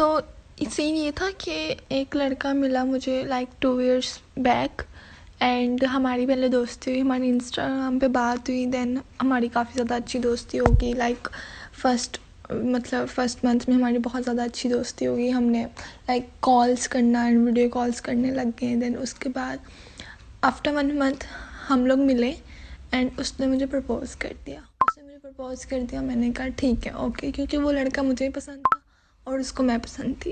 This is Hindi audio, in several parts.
तो सीन ये था कि एक लड़का मिला मुझे लाइक 2 इयर्स बैक एंड हमारी पहले दोस्ती हुई, हमारी इंस्टाग्राम पे बात हुई, देन हमारी काफ़ी ज़्यादा अच्छी दोस्ती हो गई। लाइक फर्स्ट मंथ में हमारी बहुत ज़्यादा अच्छी दोस्ती हो गई। हमने लाइक कॉल्स करना एंड वीडियो कॉल्स करने लग गए। देन उसके बाद आफ्टर 1 मंथ हम लोग मिले एंड उसने मुझे प्रपोज़ कर दिया। मैंने कहा ठीक है, ओके, क्योंकि वो लड़का मुझे ही पसंद था और उसको मैं पसंद थी।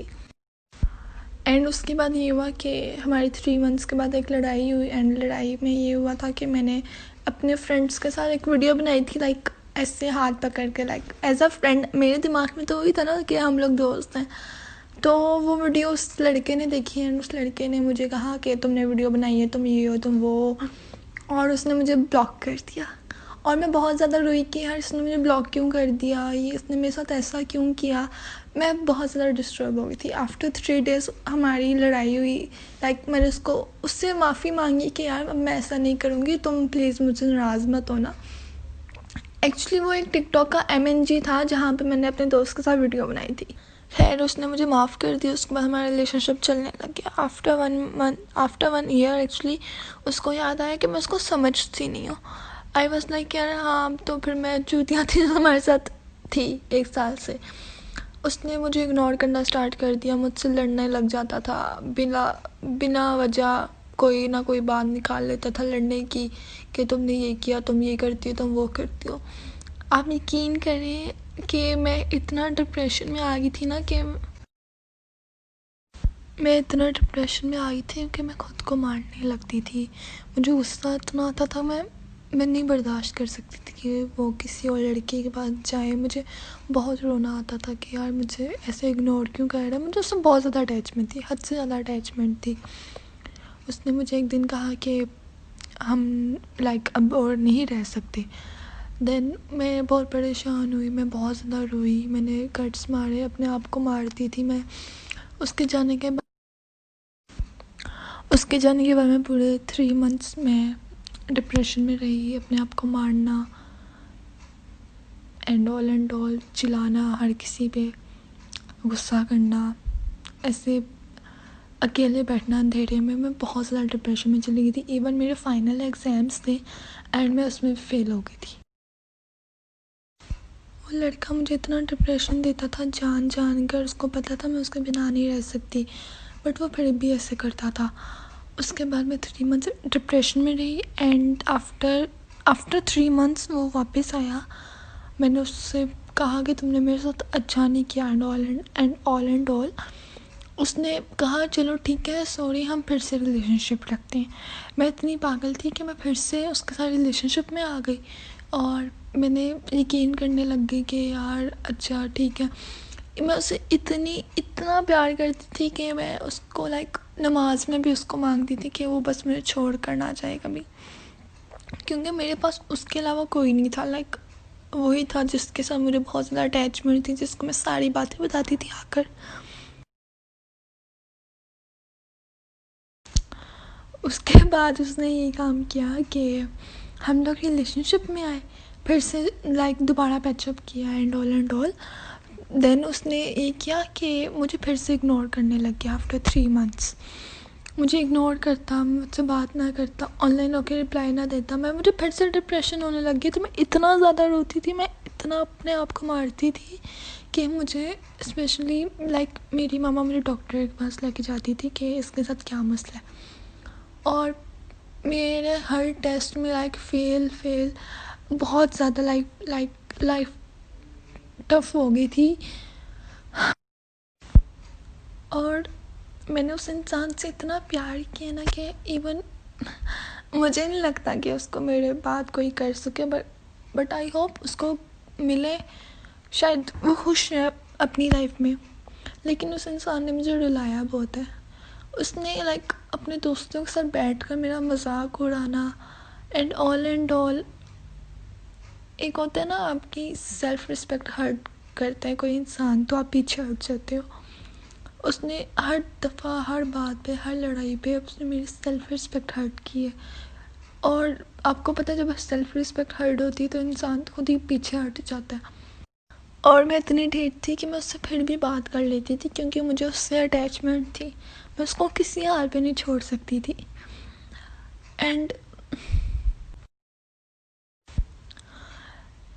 एंड उसके बाद ये हुआ कि हमारी 3 मंथ्स के बाद एक लड़ाई हुई एंड लड़ाई में ये हुआ था कि मैंने अपने फ्रेंड्स के साथ एक वीडियो बनाई थी, लाइक ऐसे हाथ पकड़ के, लाइक एज अ फ्रेंड। मेरे दिमाग में तो वही था ना कि हम लोग दोस्त हैं। तो वो वीडियो उस लड़के ने देखी एंड उस लड़के ने मुझे कहा कि तुमने वीडियो बनाई है, तुम ये हो, तुम वो, और उसने मुझे ब्लॉक कर दिया। और मैं बहुत ज़्यादा रोई कि यार इसने मुझे ब्लॉक क्यों कर दिया, ये इसने मेरे साथ ऐसा क्यों किया। मैं बहुत ज़्यादा डिस्टर्ब हो गई थी। आफ्टर 3 डेज़ हमारी लड़ाई हुई। लाइक मैंने उससे माफ़ी मांगी कि यार अब मैं ऐसा नहीं करूँगी, तुम प्लीज़ मुझसे नाराज़ मत होना। एक्चुअली वो एक टिकटॉक का MNG था जहाँ पे मैंने अपने दोस्त के साथ वीडियो बनाई थी। खैर उसने मुझे माफ़ कर दिया। उसके बाद हमारा रिलेशनशिप चलने लग गया। आफ्टर 1 ईयर एक्चुअली उसको याद आया कि मैं उसको समझती नहीं हूँ। आई वॉज लाइक यार हाँ, तो फिर मैं चूतिया थी जो हमारे साथ थी 1 साल से। उसने मुझे इग्नोर करना स्टार्ट कर दिया, मुझसे लड़ने लग जाता था बिना वजह। कोई ना कोई बात निकाल लेता था लड़ने की कि तुमने ये किया, तुम ये करती हो, तुम वो करती हो। आप यकीन करें कि मैं इतना डिप्रेशन में आ गई थी ना कि मैं खुद को मारने लगती थी। मुझे गुस्सा इतना आता था, मैं नहीं बर्दाश्त कर सकती थी कि वो किसी और लड़के के पास जाए। मुझे बहुत रोना आता था कि यार मुझे ऐसे इग्नोर क्यों कर रहा है। मुझे उससे बहुत ज़्यादा अटैचमेंट थी, हद से ज़्यादा अटैचमेंट थी। उसने मुझे एक दिन कहा कि हम लाइक अब और नहीं रह सकते। देन मैं बहुत परेशान हुई, मैं बहुत ज़्यादा रोई, मैंने कट्स मारे, अपने आप को मारती थी मैं। उसके जाने के बाद मैं पूरे 3 मंथ्स में डिप्रेशन में रही, अपने आप को मारना एंड ऑल चिल्लाना हर किसी पे, गुस्सा करना, ऐसे अकेले बैठना अंधेरे में। मैं बहुत ज़्यादा डिप्रेशन में चली गई थी। इवन मेरे फाइनल एग्ज़ाम्स थे एंड मैं उसमें फेल हो गई थी। वो लड़का मुझे इतना डिप्रेशन देता था जान कर। उसको पता था मैं उसके बिना नहीं रह सकती, बट वो फिर भी ऐसे करता था। उसके बाद मैं 3 मंथ्स डिप्रेशन में रही एंड आफ्टर 3 मंथ्स वो वापस आया। मैंने उससे कहा कि तुमने मेरे साथ अच्छा नहीं किया एंड ऑल। उसने कहा चलो ठीक है, सॉरी, हम फिर से रिलेशनशिप रखते हैं। मैं इतनी पागल थी कि मैं फिर से उसके साथ रिलेशनशिप में आ गई और मैंने यकीन करने लग गई कि यार अच्छा ठीक है। मैं उसे इतना प्यार करती थी कि मैं उसको लाइक नमाज में भी उसको मांगती थी कि वो बस मुझे छोड़ कर ना जाए कभी, क्योंकि मेरे पास उसके अलावा कोई नहीं था। लाइक वही था जिसके साथ मुझे बहुत ज़्यादा अटैचमेंट थी, जिसको मैं सारी बातें बताती थी आकर। उसके बाद उसने ये काम किया कि हम लोग रिलेशनशिप में आए, फिर से लाइक दोबारा पैचअप किया एंड ऑल। देन उसने ये किया कि मुझे फिर से इग्नोर करने लग गया। आफ्टर 3 मंथ्स मुझे इग्नोर करता, मुझसे बात ना करता, ऑनलाइन होकर रिप्लाई ना देता। मुझे फिर से डिप्रेशन होने लग गई। तो मैं इतना ज़्यादा रोती थी, मैं इतना अपने आप को मारती थी कि मुझे स्पेशली लाइक मेरी मामा मुझे डॉक्टर के पास लेके जाती थी कि इसके साथ क्या मसला है। और मेरे हर टेस्ट में लाइक फेल बहुत ज़्यादा लाइफ टफ हो गई थी। और मैंने उस इंसान से इतना प्यार किया ना कि इवन मुझे नहीं लगता कि उसको मेरे बाद कोई कर सके, बट आई होप उसको मिले, शायद वो खुश है अपनी लाइफ में। लेकिन उस इंसान ने मुझे रुलाया बहुत है। उसने लाइक अपने दोस्तों के साथ बैठकर मेरा मजाक उड़ाना एंड ऑल। एक होता है ना आपकी सेल्फ रिस्पेक्ट हर्ट करता है कोई इंसान, तो आप पीछे हट जाते हो। उसने हर दफ़ा, हर बात पे, हर लड़ाई पे उसने मेरी सेल्फ रिस्पेक्ट हर्ट की है। और आपको पता है जब सेल्फ रिस्पेक्ट हर्ट होती है तो इंसान खुद ही पीछे हट जाता है। और मैं इतनी ढीठ थी कि मैं उससे फिर भी बात कर लेती थी, क्योंकि मुझे उससे अटैचमेंट थी। मैं उसको किसी हाल पे नहीं छोड़ सकती थी। एंड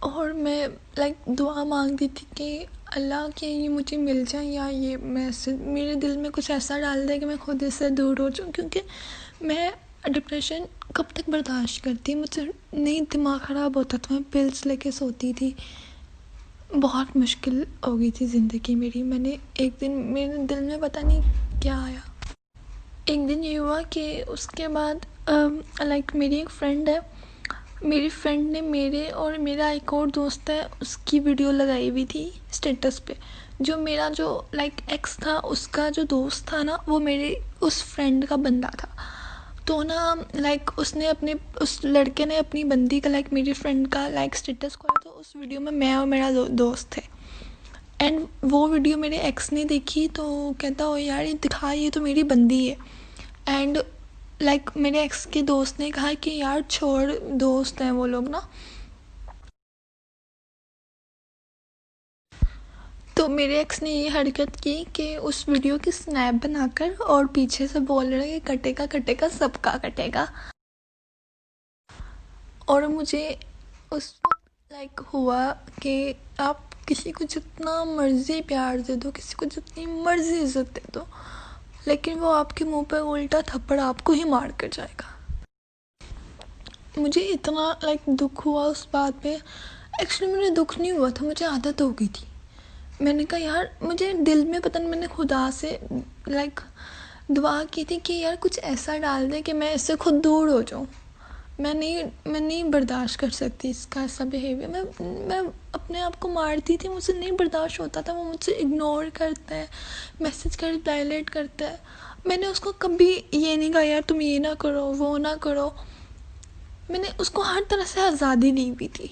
और मैं दुआ मांगती थी कि अल्लाह कि ये मुझे मिल जाए, या ये मैसेज मेरे दिल में कुछ ऐसा डाल दे कि मैं खुद इससे दूर हो जाऊँ, क्योंकि मैं डिप्रेशन कब तक बर्दाश्त करती। मुझसे नहीं, दिमाग ख़राब होता था, मैं पिल्स लेके सोती थी। बहुत मुश्किल हो गई थी ज़िंदगी मेरी। मैंने एक दिन मेरे दिल में पता नहीं क्या आया, एक दिन ये हुआ कि उसके बाद मेरी एक फ्रेंड है, मेरी फ्रेंड ने मेरे और मेरा एक और दोस्त है उसकी वीडियो लगाई हुई थी स्टेटस पे। जो मेरा जो एक्स था, उसका जो दोस्त था ना, वो मेरे उस फ्रेंड का बंदा था। तो ना उसने अपने उस लड़के ने अपनी बंदी का मेरी फ्रेंड का स्टेटस खोला, तो उस वीडियो में मैं और मेरा दोस्त थे। एंड वो वीडियो मेरे एक्स ने देखी तो कहता हो यार ये दिखा, ये तो मेरी बंदी है। एंड मेरे एक्स के दोस्त ने कहा कि यार छोड़, दोस्त हैं वो लोग ना। तो मेरे एक्स ने ये हरकत की कि उस वीडियो की स्नैप बनाकर और पीछे से बोल रहे कि कटेगा कटेगा सबका कटेगा। और मुझे उस हुआ कि आप किसी को जितना मर्जी प्यार दे दो, किसी को जितनी मर्जी इज्जत दे दो, लेकिन वो आपके मुंह पे उल्टा थप्पड़ आपको ही मार कर जाएगा। मुझे इतना दुख हुआ उस बात पे। एक्चुअली मुझे दुख नहीं हुआ था, मुझे आदत हो गई थी। मैंने कहा यार, मुझे दिल में पता नहीं, मैंने खुदा से दुआ की थी कि यार कुछ ऐसा डाल दे कि मैं इससे खुद दूर हो जाऊँ। मैं नहीं बर्दाश्त कर सकती इसका ऐसा बिहेवियर। मैं अपने आप को मारती थी, मुझसे नहीं बर्दाश्त होता था। वो मुझसे इग्नोर करता है, मैसेज कर रिप्लाई लेट करता है। मैंने उसको कभी ये नहीं कहा यार तुम ये ना करो, वो ना करो। मैंने उसको हर तरह से आज़ादी दी हुई थी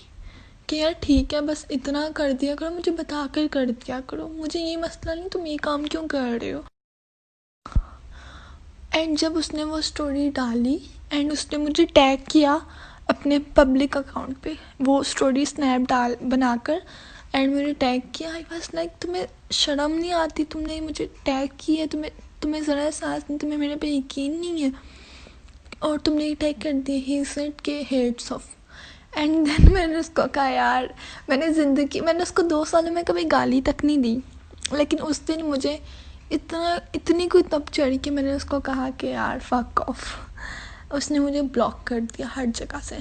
कि यार ठीक है, बस इतना कर दिया करो, मुझे बता कर दिया करो, मुझे ये मसला नहीं, तुम ये काम क्यों कर रहे हो। एंड जब उसने वो स्टोरी डाली एंड उसने मुझे टैग किया अपने पब्लिक अकाउंट पे, वो स्टोरी स्नैप डाल बनाकर एंड मुझे टैग किया, आई वाज तुम्हें शर्म नहीं आती, तुमने मुझे टैग किया, तुम्हें ज़रा एहसास नहीं, तुम्हें मेरे पे यकीन नहीं है, और तुमने ये टैग कर दिया। ही सेड के हेड्स ऑफ। एंड देन मैंने उसको कहा यार, मैंने उसको 2 सालों में कभी गाली तक नहीं दी, लेकिन उस दिन मुझे इतनी कोई तब चढ़ी कि मैंने उसको कहा कि यार फक ऑफ। उसने मुझे ब्लॉक कर दिया हर जगह से।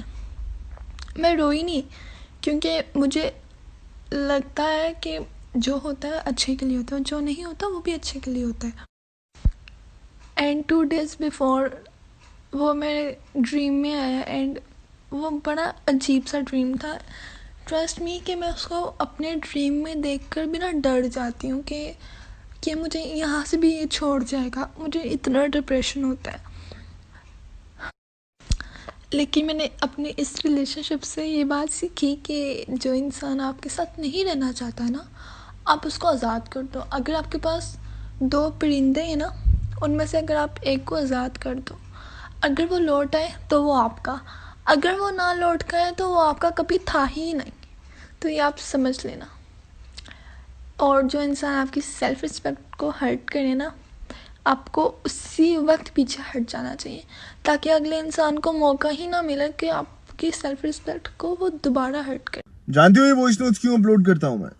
मैं रोई नहीं, क्योंकि मुझे लगता है कि जो होता है अच्छे के लिए होता है, जो नहीं होता वो भी अच्छे के लिए होता है। एंड 2 days बिफोर वो मेरे ड्रीम में आया एंड वो बड़ा अजीब सा ड्रीम था। ट्रस्ट मी कि मैं उसको अपने ड्रीम में देखकर भी ना डर जाती हूँ कि मुझे यहाँ से भी ये छोड़ जाएगा, मुझे इतना डिप्रेशन होता है। लेकिन मैंने अपने इस रिलेशनशिप से ये बात सीखी कि जो इंसान आपके साथ नहीं रहना चाहता है ना, आप उसको आज़ाद कर दो। अगर आपके पास 2 परिंदे हैं ना, उनमें से अगर आप एक को आज़ाद कर दो, अगर वो लौट आए तो वो आपका, अगर वो ना लौट का है तो वो आपका कभी था ही नहीं। तो ये आप समझ लेना। और जो इंसान आपकी सेल्फ़ रिस्पेक्ट को हर्ट करे ना, आपको उसी वक्त पीछे हट जाना चाहिए, ताकि अगले इंसान को मौका ही ना मिले कि आपकी सेल्फ़ रिस्पेक्ट को वो दोबारा हर्ट करे। जानते हो ये वॉइस नोट्स क्यों अपलोड करता हूँ मैं?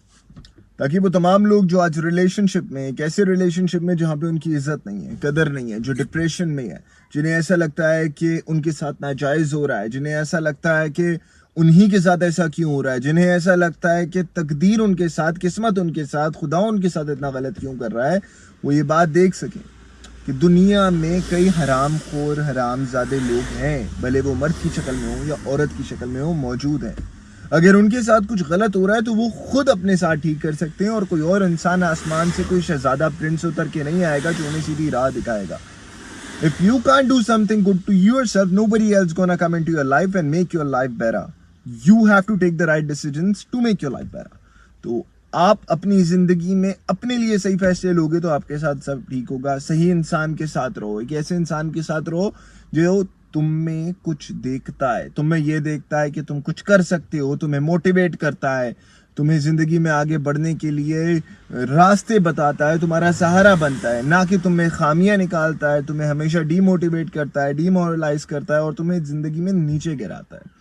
ताकि वो तमाम लोग जो आज रिलेशनशिप में, एक ऐसे रिलेशनशिप में जहाँ पे उनकी इज्जत नहीं है, कदर नहीं है, जो डिप्रेशन में है, जिन्हें ऐसा लगता है कि उनके साथ नाजायज हो रहा है, जिन्हें ऐसा लगता है कि उन्हीं के साथ ऐसा क्यों हो रहा है, जिन्हें ऐसा लगता है कि तकदीर उनके साथ, किस्मत उनके साथ, खुदा उनके साथ इतना गलत क्यों कर रहा है, वो ये बात देख सकें कि दुनिया में कई हरामखोर, हरामजादे लोग हैं, भले वो मर्द की शक्ल में हो या औरत की शक्ल में हो, मौजूद हैं। अगर उनके साथ कुछ गलत हो रहा है तो वो खुद अपने साथ ठीक कर सकते हैं, और कोई और इंसान आसमान से कोई शहजादा प्रिंस उतर के नहीं आएगा जो उन्हें सीधी राह दिखाएगा। If you can't do something good to yourself, nobody else gonna come into your life and make your life better. You have to take the right decisions to make your life better. तो आप अपनी जिंदगी में अपने लिए सही फैसले लोगे तो आपके साथ सब ठीक होगा। सही इंसान के साथ रहो, एक ऐसे इंसान के साथ रहो जो तुम में कुछ देखता है, तुम में ये देखता है कि तुम कुछ कर सकते हो, तुम्हें मोटिवेट करता है, तुम्हें जिंदगी में आगे बढ़ने के लिए रास्ते बताता है, तुम्हारा सहारा बनता है, ना कि तुम्हें खामियां निकालता है, तुम्हें हमेशा डीमोटिवेट करता है, डीमोरलाइज करता है और तुम्हें जिंदगी में नीचे गिराता है।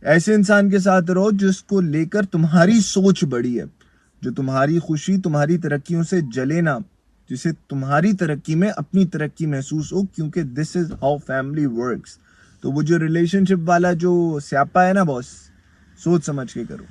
ऐसे इंसान के साथ रहो जिसको लेकर तुम्हारी सोच बड़ी है, जो तुम्हारी खुशी, तुम्हारी तरक्कियों से जले ना, जिसे तुम्हारी तरक्की में अपनी तरक्की महसूस हो, क्योंकि this is how family works. तो वो जो रिलेशनशिप वाला जो स्यापा है ना बॉस, सोच समझ के करो।